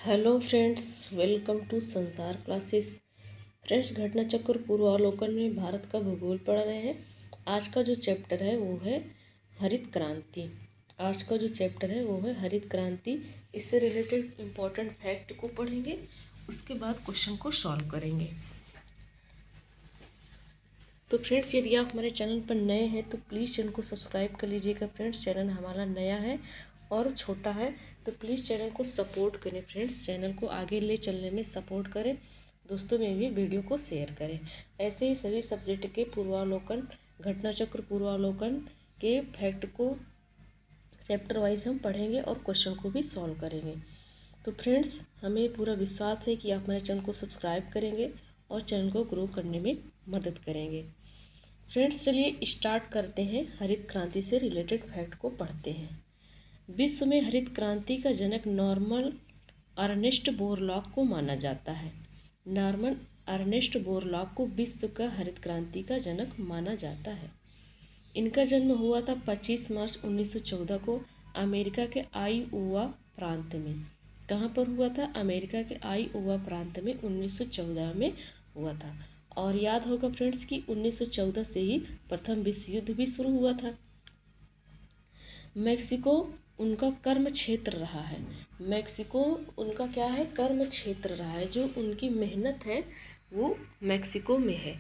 Hello friends, welcome to संसार classes. Friends, घटना चक्र पूर्वावलोकन में भारत का भूगोल पढ़ रहे हैं। आज का जो चैप्टर है वो है हरित क्रांति। हरित क्रांति। इससे रिलेटेड इम्पोर्टेंट फैक्ट को पढ़ेंगे, उसके बाद क्वेश्चन को सॉल्व करेंगे। तो फ्रेंड्स, यदि आप हमारे चैनल पर नए हैं तो प्लीज़ चैनल को सब्सक्राइब कर लीजिएगा। फ्रेंड्स, चैनल हमारा नया है और छोटा है, तो प्लीज़ चैनल को सपोर्ट करें। फ्रेंड्स, चैनल को आगे ले चलने में सपोर्ट करें। दोस्तों में भी वीडियो को शेयर करें। ऐसे ही सभी सब्जेक्ट के पूर्वावलोकन, घटना चक्र पूर्वावलोकन के फैक्ट को चैप्टर वाइज हम पढ़ेंगे और क्वेश्चन को भी सॉल्व करेंगे। तो फ्रेंड्स, हमें पूरा विश्वास है कि आप हमारे चैनल को सब्सक्राइब करेंगे और चैनल को ग्रो करने में मदद करेंगे। फ्रेंड्स, चलिए स्टार्ट करते हैं। हरित क्रांति से रिलेटेड फैक्ट को पढ़ते हैं। विश्व में हरित क्रांति का जनक नॉर्मन अर्नेस्ट बोरलॉग को माना जाता है। नॉर्मन अर्नेस्ट बोरलॉग को विश्व का हरित क्रांति का जनक माना जाता है। इनका जन्म हुआ था 25 मार्च 1914 को अमेरिका के आईओवा प्रांत में। कहाँ पर हुआ था? अमेरिका के आईओवा प्रांत में 1914 में हुआ था। और याद होगा फ्रेंड्स कि 1914 से ही प्रथम विश्व युद्ध भी शुरू हुआ था। मैक्सिको उनका कर्म क्षेत्र रहा है। मैक्सिको उनका क्या है? कर्म क्षेत्र रहा है। जो उनकी मेहनत है वो मैक्सिको में है।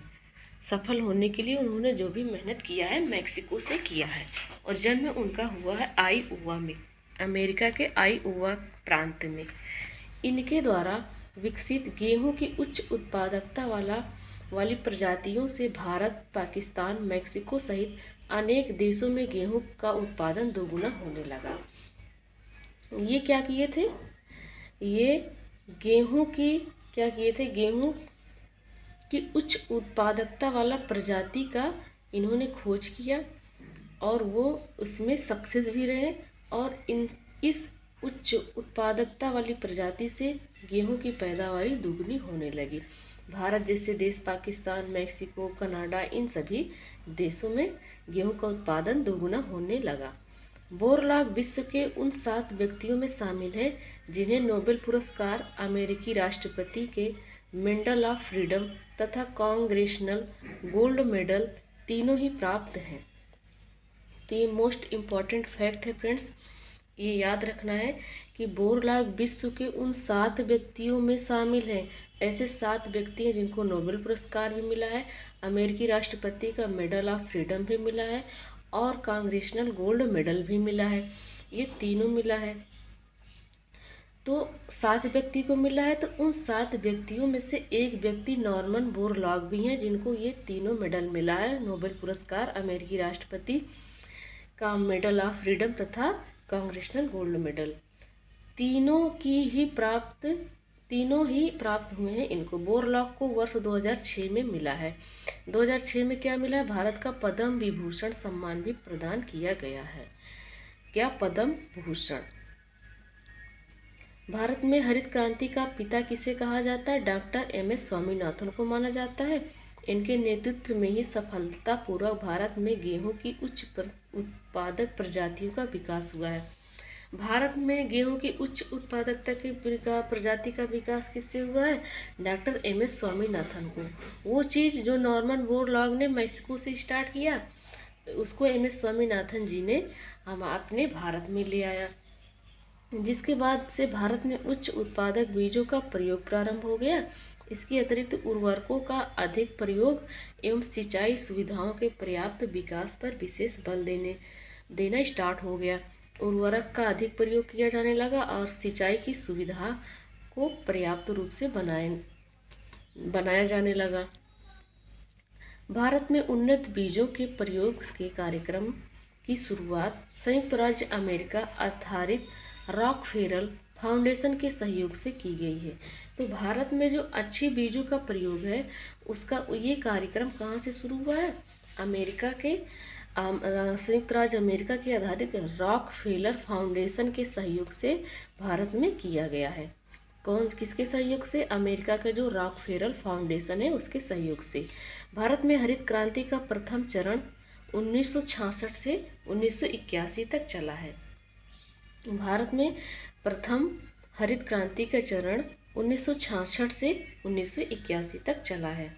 सफल होने के लिए उन्होंने जो भी मेहनत किया है मैक्सिको से किया है। और जन्म उनका हुआ है आईओवा में, अमेरिका के आईओवा प्रांत में। इनके द्वारा विकसित गेहूं की उच्च उत्पादकता वाली प्रजातियों से भारत, पाकिस्तान, मैक्सिको सहित अनेक देशों में गेहूं का उत्पादन दोगुना होने लगा। ये क्या किए थे? ये गेहूं की क्या किए थे? गेहूं की उच्च उत्पादकता वाला प्रजाति का इन्होंने खोज किया और वो उसमें सक्सेस भी रहे। और इस उच्च उत्पादकता वाली प्रजाति से गेहूं की पैदावारी दुगनी होने लगी। भारत जैसे देश, पाकिस्तान, मैक्सिको, कनाडा, इन सभी देशों में गेहूं का उत्पादन दोगुना होने लगा। बोरलॉग विश्व के उन 7 व्यक्तियों में शामिल है जिन्हें नोबेल पुरस्कार, अमेरिकी राष्ट्रपति के मेडल ऑफ फ्रीडम तथा कांग्रेशनल गोल्ड मेडल तीनों ही प्राप्त हैं। तो ये मोस्ट इम्पॉर्टेंट फैक्ट है फ्रेंड्स, ये याद रखना है कि बोरलॉग विश्व के उन 7 व्यक्तियों में शामिल हैं। ऐसे 7 व्यक्ति हैं जिनको नोबेल पुरस्कार भी मिला है, अमेरिकी राष्ट्रपति का मेडल ऑफ फ्रीडम भी मिला है और कांग्रेशनल गोल्ड मेडल भी मिला है। ये तीनों मिला है। तो 7 व्यक्ति को मिला है, तो उन 7 व्यक्तियों में से एक व्यक्ति नॉर्मन बोरलॉग भी हैं जिनको ये तीनों मेडल मिला है, नोबेल पुरस्कार, अमेरिकी राष्ट्रपति का मेडल ऑफ फ्रीडम तथा कांग्रेशनल गोल्ड मेडल। तीनों ही प्राप्त हुए हैं इनको। बोरलॉग को वर्ष 2006 में मिला है। 2006 में क्या मिला है? भारत का पद्म विभूषण सम्मान भी प्रदान किया गया है। क्या? पद्म भूषण। भारत में हरित क्रांति का पिता किसे कहा जाता है? Doctor MS. स्वामीनाथन को माना जाता है। इनके नेतृत्व में ही सफलतापूर्वक भारत में गेहूं की उच्च उत्पादक प्रजातियों का विकास हुआ है। भारत में गेहूं की उच्च उत्पादकता की प्रजाति का विकास किससे हुआ है? Doctor MS. स्वामीनाथन को। वो चीज़ जो नॉर्मन बोरलॉग ने मैक्सिको से स्टार्ट किया, उसको एम.एस. स्वामीनाथन जी ने हम अपने भारत में ले आया, जिसके बाद से भारत में उच्च उत्पादक बीजों का प्रयोग प्रारंभ हो गया। इसके अतिरिक्त उर्वरकों का अधिक प्रयोग एवं सिंचाई सुविधाओं के पर्याप्त विकास पर विशेष बल देना स्टार्ट हो गया। उर्वरक का अधिक प्रयोग किया जाने लगा और सिंचाई की सुविधा को पर्याप्त रूप से बनाया जाने लगा। भारत में उन्नत बीजों के प्रयोग के कार्यक्रम की शुरुआत संयुक्त राज्य अमेरिका आधारित रॉकफेलर फाउंडेशन के सहयोग से की गई है। तो भारत में जो अच्छे बीजों का प्रयोग है उसका ये कार्यक्रम कहाँ से शुरू हुआ है? अमेरिका के संयुक्त राज्य अमेरिका के आधारित रॉकफेलर फाउंडेशन के सहयोग से भारत में किया गया है। किसके सहयोग से? अमेरिका का जो रॉकफेलर फाउंडेशन है उसके सहयोग से। भारत में हरित क्रांति का प्रथम चरण 1966 से 1981 तक चला है। भारत में प्रथम हरित क्रांति का चरण 1966 से 1981 तक चला है।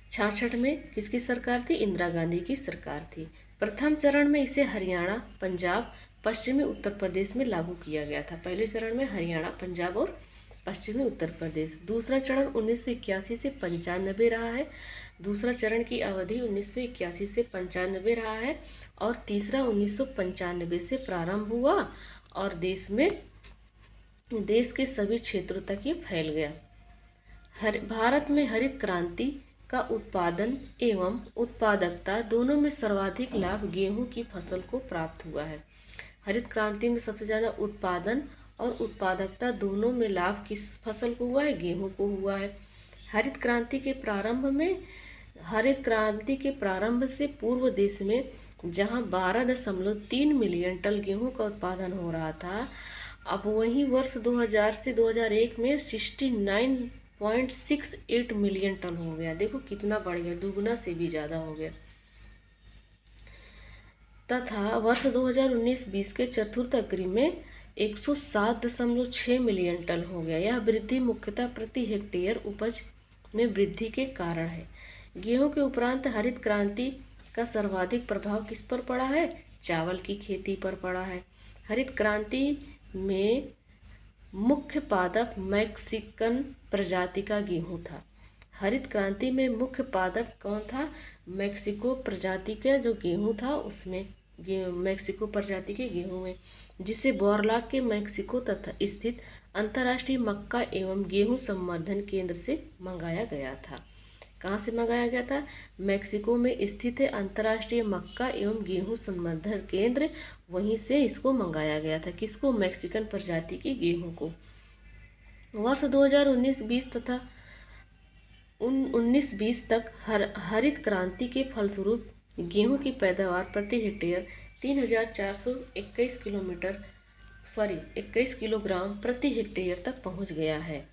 66 में किसकी सरकार थी? इंदिरा गांधी की सरकार थी। प्रथम चरण में इसे हरियाणा, पंजाब, पश्चिमी उत्तर प्रदेश में लागू किया गया था। पहले चरण में हरियाणा, पंजाब और पश्चिमी उत्तर प्रदेश। दूसरा चरण 1981 से 95 रहा है। दूसरा चरण की अवधि 1981 से 95 रहा है और तीसरा 1995 से प्रारंभ हुआ और देश के सभी क्षेत्रों तक ये फैल गया। भारत में हरित क्रांति का उत्पादन एवं उत्पादकता दोनों में सर्वाधिक लाभ गेहूं की फसल को प्राप्त हुआ है। हरित क्रांति में सबसे ज़्यादा उत्पादन और उत्पादकता दोनों में लाभ किस फसल को हुआ है? गेहूं को हुआ है। हरित क्रांति के प्रारंभ से पूर्व देश में जहां 12.3 मिलियन टन गेहूं का उत्पादन हो रहा था, अब वहीं वर्ष 2000 से 2001 में 69.68 मिलियन टन हो गया। देखो कितना बढ़ गया, दुगना से भी ज़्यादा हो गया। तथा वर्ष 2019-20 के चतुर्थ अग्रिम में 107.6 मिलियन टन हो गया। यह वृद्धि मुख्यतः प्रति हेक्टेयर उपज में वृद्धि के कारण है। गेहूं के उपरांत हरित क्रांति का सर्वाधिक प्रभाव किस पर पड़ा है? चावल की खेती पर पड़ा है। हरित क्रांति में मुख्य पादप मैक्सिकन प्रजाति का गेहूं था। हरित क्रांति में मुख्य पादप कौन था? मैक्सिको प्रजाति का जो गेहूं था उसमें मैक्सिको प्रजाति के गेहूं में, जिसे बोरलाग के मैक्सिको तथा स्थित अंतर्राष्ट्रीय मक्का एवं गेहूं संवर्धन केंद्र से मंगाया गया था। कहाँ से मंगाया गया था? मैक्सिको में स्थित है अंतर्राष्ट्रीय मक्का एवं गेहूं संवर्धन केंद्र, वहीं से इसको मंगाया गया था। किसको? मैक्सिकन प्रजाति की गेहूं को। वर्ष 2019-20 तथा 19-20 तक हरित क्रांति के फलस्वरूप गेहूं की पैदावार प्रति हेक्टेयर 21 किलोग्राम प्रति हेक्टेयर तक पहुंच गया है।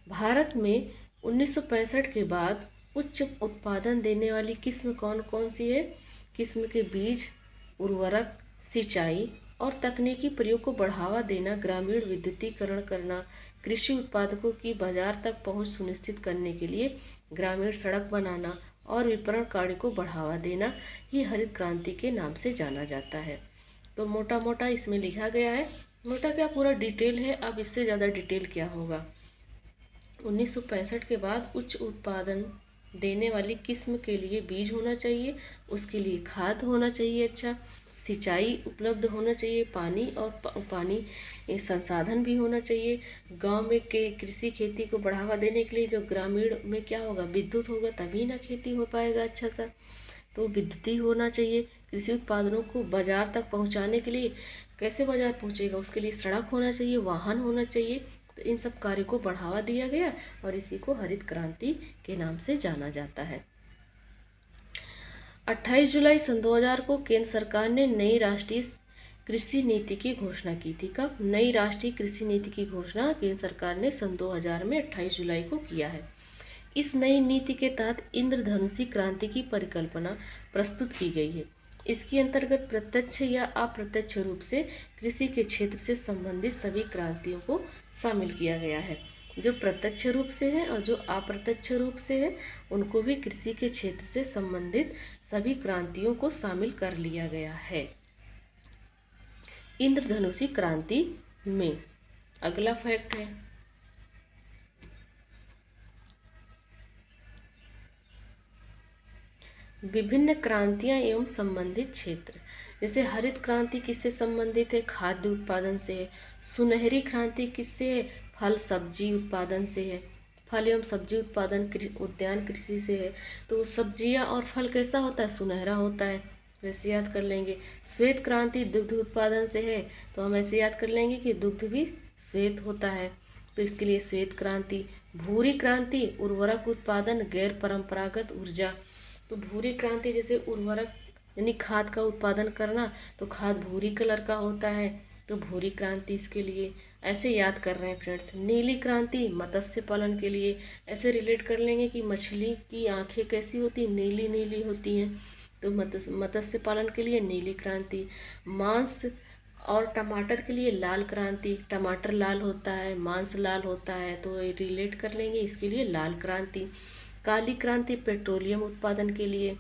भारत में 1965 के बाद उच्च उत्पादन देने वाली किस्म कौन कौन सी है? किस्म के बीज, उर्वरक, सिंचाई और तकनीकी प्रयोग को बढ़ावा देना, ग्रामीण विद्युतीकरण करना, कृषि उत्पादकों की बाजार तक पहुंच सुनिश्चित करने के लिए ग्रामीण सड़क बनाना और विपणन कार्य को बढ़ावा देना ही हरित क्रांति के नाम से जाना जाता है। तो मोटा मोटा इसमें लिखा गया है, मोटा क्या पूरा डिटेल है, अब इससे ज़्यादा डिटेल क्या होगा। 1965 के बाद उच्च उत्पादन देने वाली किस्म के लिए बीज होना चाहिए, उसके लिए खाद होना चाहिए, अच्छा सिंचाई उपलब्ध होना चाहिए, पानी और पानी संसाधन भी होना चाहिए। गांव में के कृषि खेती को बढ़ावा देने के लिए जो ग्रामीण में क्या होगा? विद्युत होगा, तभी ना खेती हो पाएगा अच्छा सा। तो विद्युत होना चाहिए। कृषि उत्पादनों को बाजार तक पहुंचाने के लिए कैसे बाजार पहुंचेगा? उसके लिए सड़क होना चाहिए, वाहन होना चाहिए। तो इन सब कार्यों को बढ़ावा दिया गया और इसी को हरित क्रांति के नाम से जाना जाता है। 28 जुलाई सन 2000 को केंद्र सरकार ने नई राष्ट्रीय कृषि नीति की घोषणा की थी। कब? नई राष्ट्रीय कृषि नीति की घोषणा केंद्र सरकार ने सन 2000 में 28 जुलाई को किया है। इस नई नीति के तहत इंद्रधनुषी क्रांति की परिकल्पना प्रस्तुत की गई है। इसके अंतर्गत प्रत्यक्ष या अप्रत्यक्ष रूप से कृषि के क्षेत्र से संबंधित सभी क्रांतियों को शामिल किया गया है। जो प्रत्यक्ष रूप से है और जो अप्रत्यक्ष रूप से है उनको भी कृषि के क्षेत्र से संबंधित सभी क्रांतियों को शामिल कर लिया गया है इंद्रधनुषी क्रांति में। अगला फैक्ट है, विभिन्न क्रांतियां एवं संबंधित क्षेत्र। जैसे हरित क्रांति किससे संबंधित है? खाद्य उत्पादन से है। सुनहरी क्रांति किससे है? फल सब्जी उत्पादन से है। फल एवं सब्जी उत्पादन उद्यान कृषि से है। तो सब्जियां और फल कैसा होता है? सुनहरा होता है, वैसे याद कर लेंगे। श्वेत क्रांति दुग्ध उत्पादन से है, तो हम ऐसे याद कर लेंगे कि दुग्ध भी श्वेत होता है, तो इसके लिए श्वेत क्रांति। भूरी क्रांति उर्वरक उत्पादन, गैर परंपरागत ऊर्जा। तो भूरी क्रांति जैसे उर्वरक यानी खाद का उत्पादन करना, तो खाद भूरी कलर का होता है, तो भूरी क्रांति इसके लिए ऐसे याद कर रहे हैं फ्रेंड्स। नीली क्रांति मत्स्य पालन के लिए, ऐसे रिलेट कर लेंगे कि मछली की आंखें कैसी होती हैं? नीली नीली होती हैं, तो मत्स्य पालन के लिए नीली क्रांति। मांस और टमाटर के लिए लाल क्रांति, टमाटर लाल होता है, मांस लाल होता है, तो ये रिलेट कर लेंगे, इसके लिए लाल क्रांति। काली क्रांति पेट्रोलियम उत्पादन के लिए,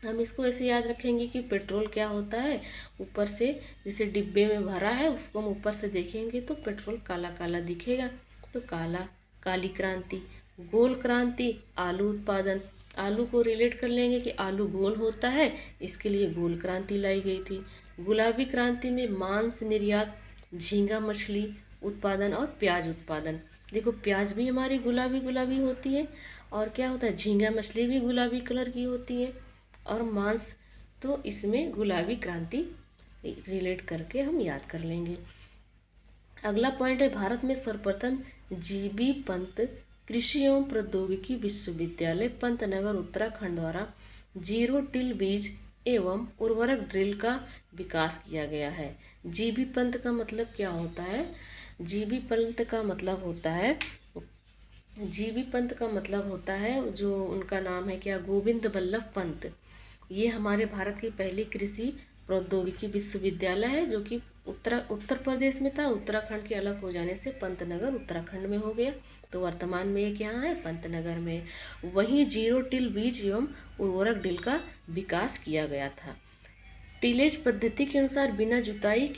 हम इसको ऐसे याद रखेंगे कि पेट्रोल क्या होता है, ऊपर से जैसे डिब्बे में भरा है उसको हम ऊपर से देखेंगे तो पेट्रोल काला काला दिखेगा, तो काला, काली क्रांति। गोल क्रांति आलू उत्पादन, आलू को रिलेट कर लेंगे कि आलू गोल होता है, इसके लिए गोल क्रांति लाई गई थी। गुलाबी क्रांति में मांस निर्यात, झींगा मछली उत्पादन और प्याज उत्पादन। देखो प्याज भी हमारी गुलाबी गुलाबी होती है, और क्या होता है, झींगा मछली भी गुलाबी कलर की होती है, और मांस, तो इसमें गुलाबी क्रांति रिलेट करके हम याद कर लेंगे। अगला पॉइंट है, भारत में सर्वप्रथम जीबी पंत कृषि एवं प्रौद्योगिकी विश्वविद्यालय पंतनगर उत्तराखंड द्वारा जीरो टिल बीज एवं उर्वरक ड्रिल का विकास किया गया है। जीबी पंत का मतलब क्या होता है, जीबी पंत का मतलब होता है, जीबी पंत का मतलब होता है, जो उनका नाम है क्या, गोविंद बल्लभ पंत। ये हमारे भारत की पहली कृषि प्रौद्योगिकी विश्वविद्यालय है, जो कि उत्तर प्रदेश में था, उत्तराखंड के अलग हो जाने से पंतनगर उत्तराखंड में हो गया, तो वर्तमान में ये क्या है, पंतनगर में। वहीं जीरो टिल बीज एवं उर्वरक ड्रिल का विकास किया गया था। टिलेज पद्धति के अनुसार बिना जुताई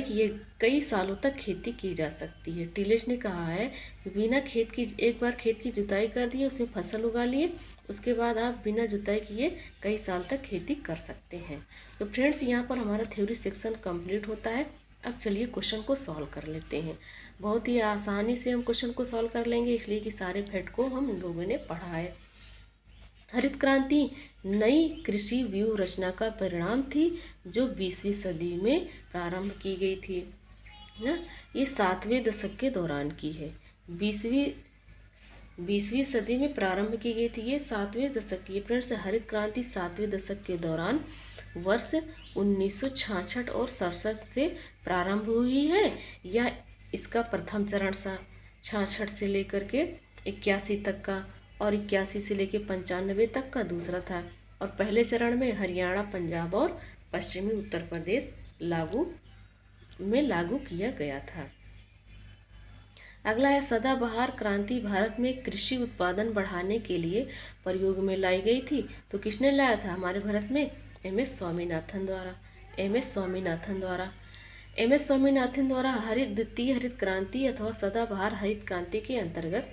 किए कई सालों तक खेती की जा सकती है। टिलेज ने कहा है कि बिना खेत की, एक बार खेत की जुताई कर दिए, उसमें फसल उगा लिए, उसके बाद आप बिना जुताई किए कई साल तक खेती कर सकते हैं। तो फ्रेंड्स, यहाँ पर हमारा थ्योरी सेक्शन कंप्लीट होता है। अब चलिए क्वेश्चन को सॉल्व कर लेते हैं। बहुत ही आसानी से हम क्वेश्चन को सॉल्व कर लेंगे, इसलिए कि सारे फैक्ट को हम लोगों ने पढ़ा है। हरित क्रांति नई कृषि व्यूह रचना का परिणाम थी, जो 20वीं सदी में प्रारंभ की गई थी ना। ये 7वें दशक के दौरान की है, 20वीं सदी में प्रारंभ की गई थी, ये 7वें दशक की। फ्रेंड्स, हरित क्रांति 7वें दशक के दौरान वर्ष 1966 और 67 से प्रारंभ हुई है, या इसका प्रथम चरण 66 से लेकर के 81 तक का, और 81 से लेकर 95 तक का दूसरा था, और पहले चरण में हरियाणा, पंजाब और पश्चिमी उत्तर प्रदेश लागू किया गया था। अगला है, सदाबहार क्रांति भारत में कृषि उत्पादन बढ़ाने के लिए प्रयोग में लाई गई थी, तो किसने लाया था हमारे भारत में, एम.एस. स्वामीनाथन द्वारा। एम.एस. स्वामीनाथन द्वारा द्वितीय हरित क्रांति अथवा सदाबहार हरित क्रांति के अंतर्गत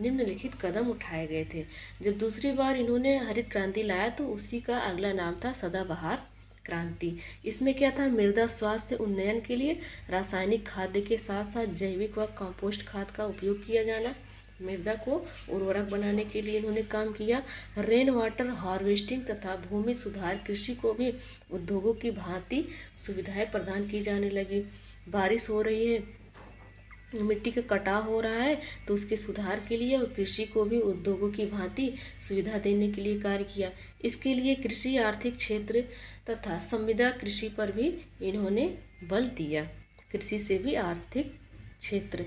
निम्नलिखित कदम उठाए गए थे। जब दूसरी बार इन्होंने हरित क्रांति लाया तो उसी का अगला नाम था सदाबहार क्रांति। इसमें क्या था, मृदा स्वास्थ्य उन्नयन के लिए रासायनिक खाद्य के साथ साथ जैविक व कंपोस्ट खाद का उपयोग किया जाना, मृदा को उर्वरक बनाने के लिए इन्होंने काम किया। रेन वाटर हार्वेस्टिंग तथा भूमि सुधार कृषि को भी उद्योगों की भांति सुविधाएं प्रदान की जाने लगी। बारिश हो रही है, मिट्टी का कटाव हो रहा है, तो उसके सुधार के लिए और कृषि को भी उद्योगों की भांति सुविधा देने के लिए कार्य किया। इसके लिए कृषि आर्थिक क्षेत्र तथा संविदा कृषि पर भी इन्होंने बल दिया, कृषि से भी आर्थिक क्षेत्र।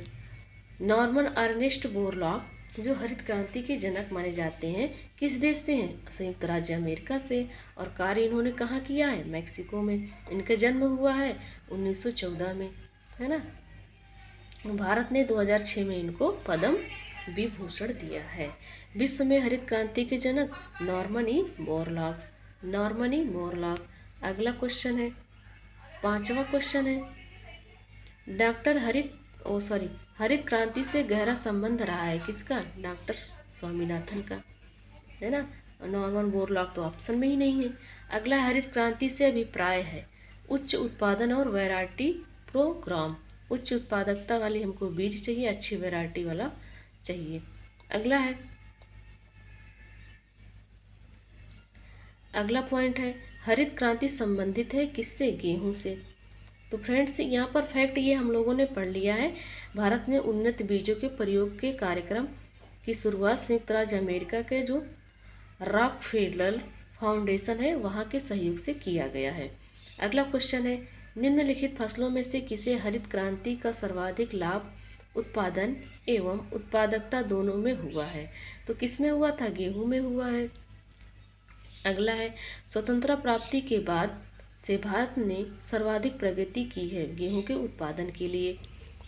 नॉर्मन अर्नेस्ट बोरलॉग, जो हरित क्रांति के जनक माने जाते हैं, किस देश से हैं, संयुक्त राज्य अमेरिका से, और कार्य इन्होंने कहाँ किया है, मैक्सिको में। इनका जन्म हुआ है 1914 में, है ना। भारत ने 2006 में इनको पद्म विभूषण दिया है। विश्व में हरित क्रांति के जनक नॉर्मन ई बोरलॉग। अगला क्वेश्चन है, 5वां क्वेश्चन है, हरित क्रांति से गहरा संबंध रहा है किसका, डॉक्टर स्वामीनाथन का, है ना। नॉर्मन बोरलॉग तो ऑप्शन में ही नहीं है। अगला हरित क्रांति से अभिप्राय है, उच्च उत्पादन और वैरायटी प्रोग्राम। उच्च उत्पादकता वाली हमको बीज चाहिए, अच्छी वैरायटी वाला चाहिए। अगला पॉइंट है, हरित क्रांति संबंधित है किससे, गेहूं से। तो फ्रेंड्स, यहाँ पर फैक्ट ये हम लोगों ने पढ़ लिया है। भारत ने उन्नत बीजों के प्रयोग के कार्यक्रम की शुरुआत संयुक्त राज्य अमेरिका के जो रॉकफेलर फाउंडेशन है वहाँ के सहयोग से किया गया है। अगला क्वेश्चन है, निम्नलिखित फसलों में से किसे हरित क्रांति का सर्वाधिक लाभ उत्पादन एवं उत्पादकता दोनों में हुआ है, तो किसमें हुआ था, गेहूं में हुआ है। अगला है, स्वतंत्रता प्राप्ति के बाद से भारत ने सर्वाधिक प्रगति की है गेहूं के उत्पादन के लिए?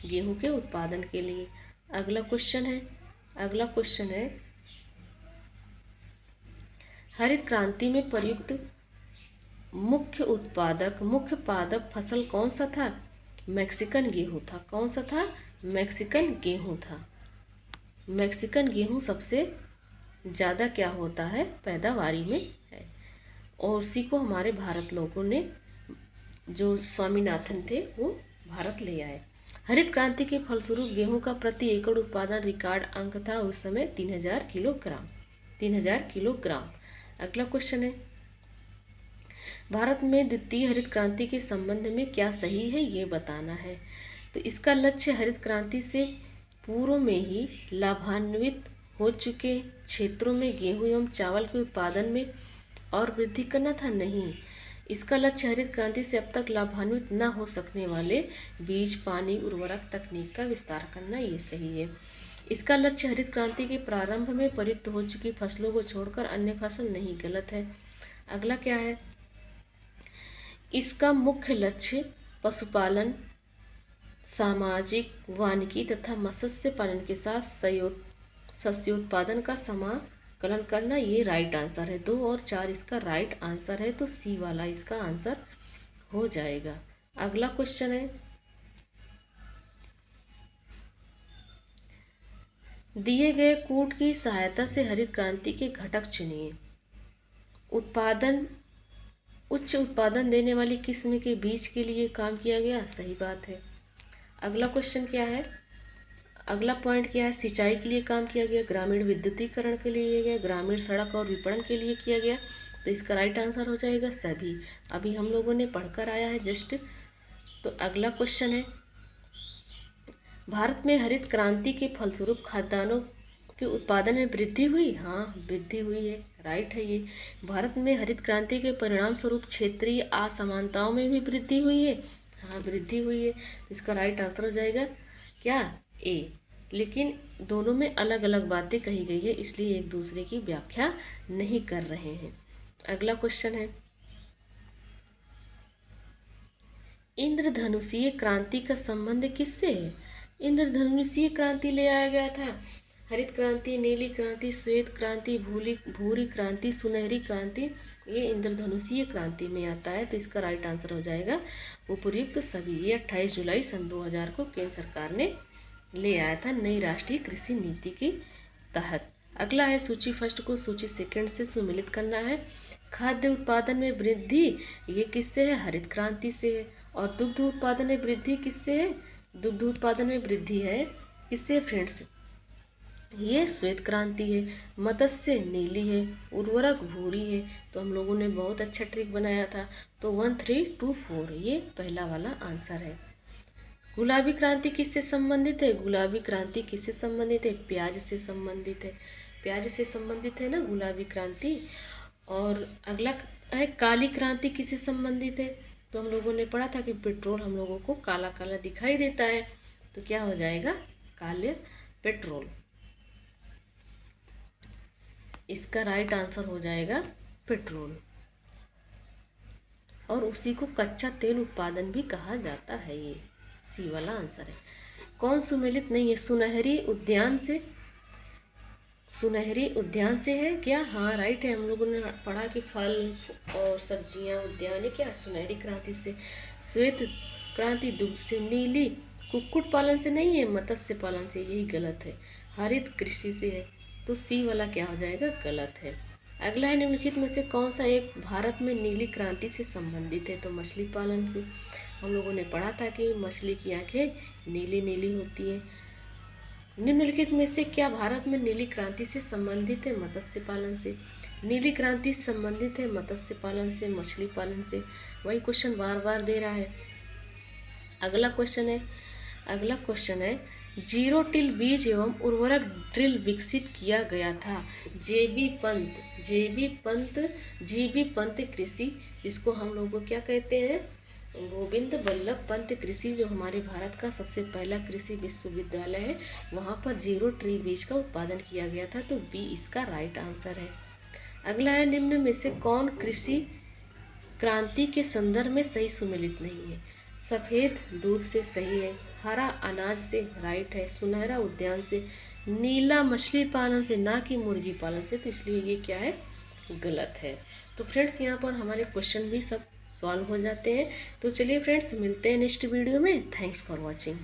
गेहूं के उत्पादन के लिए। अगला क्वेश्चन है हरित क्रांति में प्रयुक्त मुख्य पादप फसल कौन सा था? मैक्सिकन गेहूं था। कौन सा था? मैक्सिकन गेहूं था। मैक्सिकन गेहूं सबसे ज़्यादा क्या होता है? पैदावारी में है। और उसी को हमारे भारत लोगों ने, जो स्वामीनाथन थे, वो भारत ले आए। हरित क्रांति के फलस्वरूप गेहूं का प्रति एकड़ उत्पादन रिकॉर्ड अंक था उस समय 3000 किलोग्राम। 3000 किलोग्राम। अगला क्वेश्चन है भारत में द्वितीय हरित क्रांति के संबंध में क्या सही है, ये बताना है। तो इसका लक्ष्य हरित क्रांति से पूर्व में ही लाभान्वित हो चुके क्षेत्रों में गेहूं एवं चावल के उत्पादन में और वृद्धि करना था? नहीं, इसका लक्ष्य हरित क्रांति से अब तक लाभान्वित न हो सकने वाले बीज, पानी, उर्वरक तकनीक का विस्तार करना, ये सही है। इसका लक्ष्य हरित क्रांति के प्रारंभ में प्रयुक्त हो चुकी फसलों को छोड़कर अन्य फसल नहीं, गलत है। अगला क्या है? इसका मुख्य लक्ष्य पशुपालन, सामाजिक, वानिकी तथा मत्स्य पालन के साथ शस्योत्पादन का समाकलन करना, ये राइट आंसर है। 2 और 4 इसका राइट आंसर है, तो सी वाला इसका आंसर हो जाएगा। अगला क्वेश्चन है दिए गए कूट की सहायता से हरित क्रांति के घटक चुनिए। उच्च उत्पादन देने वाली किस्म के बीज के लिए काम किया गया, सही बात है। अगला क्वेश्चन क्या है? अगला पॉइंट क्या है? सिंचाई के लिए काम किया गया, ग्रामीण विद्युतीकरण के लिए किया गया, ग्रामीण सड़क और विपणन के लिए किया गया, तो इसका राइट आंसर हो जाएगा सभी। अभी हम लोगों ने पढ़कर आया है जस्ट। तो अगला क्वेश्चन है भारत में हरित क्रांति के फलस्वरूप खाद्यान्नों के उत्पादन में वृद्धि हुई? हाँ, वृद्धि हुई है, राइट है ये। भारत में हरित क्रांति के परिणाम स्वरूप क्षेत्रीय असमानताओं में भी वृद्धि हुई है? हाँ, वृद्धि हुई है। इसका राइट आंसर हो जाएगा क्या? ए। लेकिन दोनों में अलग अलग बातें कही गई है, इसलिए एक दूसरे की व्याख्या नहीं कर रहे हैं। अगला क्वेश्चन है इंद्रधनुषीय क्रांति का संबंध किससे है? इंद्रधनुषीय क्रांति ले आया गया था। हरित क्रांति, नीली क्रांति, श्वेत क्रांति, भूरी क्रांति, सुनहरी क्रांति, ये इंद्रधनुषीय क्रांति में आता है, तो इसका राइट आंसर हो जाएगा उपर्युक्त सभी। ये 28 जुलाई सन 2000 को केंद्र सरकार ने ले आया था नई राष्ट्रीय कृषि नीति के तहत। अगला है सूची फर्स्ट को सूची सेकंड से सुमिलित करना है। खाद्य उत्पादन में वृद्धि, ये किससे है? हरित क्रांति से है। और दुग्ध उत्पादन में वृद्धि किससे है? दुग्ध उत्पादन में वृद्धि है किससे फ्रेंड्स? ये श्वेत क्रांति है। मत्स्य नीली है, उर्वरक भूरी है। तो हम लोगों ने बहुत अच्छा ट्रिक बनाया था, तो 1 3 2 4 ये पहला वाला आंसर है। गुलाबी क्रांति किससे संबंधित है? गुलाबी क्रांति किससे संबंधित है? प्याज से संबंधित है। प्याज से संबंधित है ना गुलाबी क्रांति। और अगला है काली क्रांति किससे संबंधित है? तो हम लोगों ने पढ़ा था कि पेट्रोल हम लोगों को काला काला दिखाई देता है, तो क्या हो जाएगा? काले पेट्रोल। इसका राइट आंसर हो जाएगा पेट्रोल। और उसी को कच्चा तेल उत्पादन भी कहा जाता है, ये सी वाला आंसर है। कौन सुमेलित नहीं है? सुनहरी उद्यान से है क्या? हाँ, राइट है। हम लोगों ने पढ़ा कि फल और सब्जियां उद्यान है क्या? सुनहरी क्रांति से। श्वेत क्रांति दुग्ध से, नीली कुक्कुट पालन से नहीं है, मत्स्य पालन से, यही गलत है। हरित कृषि से है, तो सी वाला क्या हो जाएगा? गलत है। अगला है निम्नलिखित में से कौन सा एक भारत में नीली क्रांति से संबंधित है? तो मछली पालन से। हम लोगों ने पढ़ा था कि मछली की आंखें नीली नीली होती है। निम्नलिखित में से क्या भारत में नीली क्रांति से संबंधित है? मत्स्य पालन से। नीली क्रांति संबंधित है मत्स्य पालन से, मछली पालन से। वही क्वेश्चन बार बार दे रहा है। अगला क्वेश्चन है जीरो टिल बीज एवं उर्वरक ड्रिल विकसित किया गया था। जेबी पंत कृषि, इसको हम लोग को क्या कहते हैं? गोविंद बल्लभ पंत कृषि, जो हमारे भारत का सबसे पहला कृषि विश्वविद्यालय है, वहाँ पर जीरो टिल बीज का उत्पादन किया गया था, तो बी इसका राइट आंसर है। अगला है निम्न में से कौन कृषि क्रांति के संदर्भ में सही सुमेलित नहीं है। सफ़ेद दूध से सही है, हरा अनाज से राइट है, सुनहरा उद्यान से, नीला मछली पालन से, ना कि मुर्गी पालन से, तो इसलिए ये क्या है, गलत है। तो फ्रेंड्स यहाँ पर हमारे क्वेश्चन भी सब सॉल्व हो जाते हैं। तो चलिए फ्रेंड्स, मिलते हैं नेक्स्ट वीडियो में। Thanks for watching.